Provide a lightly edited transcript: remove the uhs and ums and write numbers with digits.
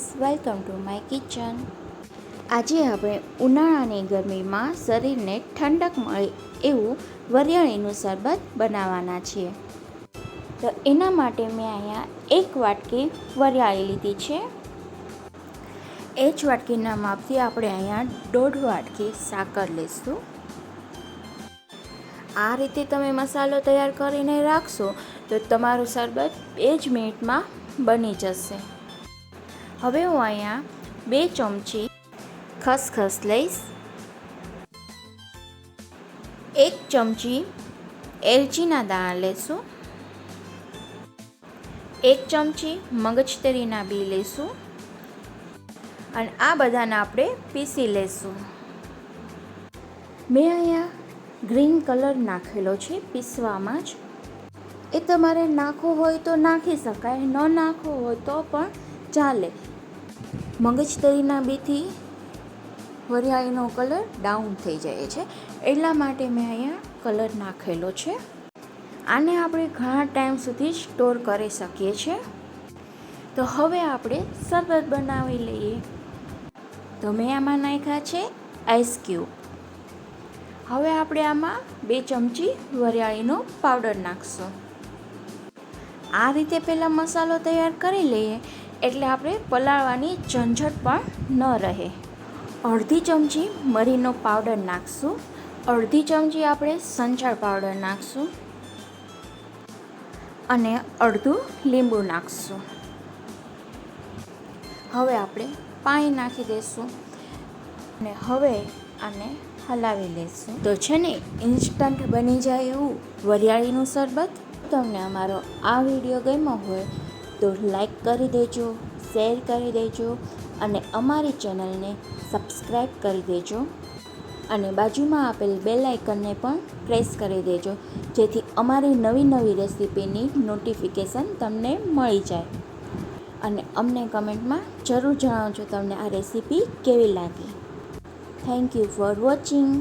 Friends, welcome to my kitchen. આજે આપણે ઉનાળાની ગરમીમાં શરીરને ઠંડક મળે એવું વરિયાળીનું શરબત બનાવવાના છીએ. તો એના માટે મેં અહીંયા 1 વાટકી વરિયાળી લીધી છે. એ જ વાટકીના માપથી આપણે અહીંયા 1.5 વાટકી સાકર લઈશું. આ રીતે તમે મસાલો તૈયાર કરીને રાખશો તો તમારું શરબત 2 જ મિનિટમાં બની જશે. હવે હું અહીંયા 2 ચમચી ખસખસ લઈશ, 1 ચમચી એલચીના દાણા લઈશું, 1 ચમચી મગજતરીના બી લઈશું અને આ બધાને આપણે પીસી લઈશું. મેં અહીંયા ગ્રીન કલર નાખેલો છે પીસવામાં જ. એ તમારે નાખવો હોય તો નાખી શકાય, ન નાખવો હોય તો પણ ચાલે. મગજતરીના બીથી વરિયાળીનો કલર ડાઉન થઈ જાય છે, એટલા માટે મેં અહીંયા કલર નાખેલો છે. આને આપણે ઘણા ટાઈમ સુધી સ્ટોર કરી શકીએ છીએ. તો હવે આપણે શરબત બનાવી લઈએ. તો મેં આમાં નાખ્યા છે આઈસ ક્યુબ. હવે આપણે આમાં 2 ચમચી વરિયાળીનો પાવડર નાખશું. આ રીતે પહેલાં મસાલો તૈયાર કરી લઈએ એટલે આપણે પલાળવાની ઝંઝટ પણ ન રહે. અડધી ચમચી મરીનો પાવડર નાખશું, અડધી ચમચી આપણે સંચળ પાવડર નાખશું અને અડધું લીંબુ નાખશું. હવે આપણે પાણી નાખી દઈશું અને હવે આને હલાવી લઈશું. તો છે ને ઇન્સ્ટન્ટ બની જાય એવું વરિયાળીનું શરબત. તમને અમારો આ વિડીયો ગમ્યો હોય તો લાઈક કરી દેજો, શેર કરી દેજો અને અમારી ચેનલને સબસ્ક્રાઈબ કરી દેજો અને બાજુમાં આપેલ બેલ આઇકનને પણ પ્રેસ કરી દેજો, જેથી અમારી નવી રેસીપીની નોટિફિકેશન તમને મળી જાય. અને અમને કમેન્ટમાં જરૂર જણાવજો તમને આ રેસીપી કેવી લાગી. Thank you for watching.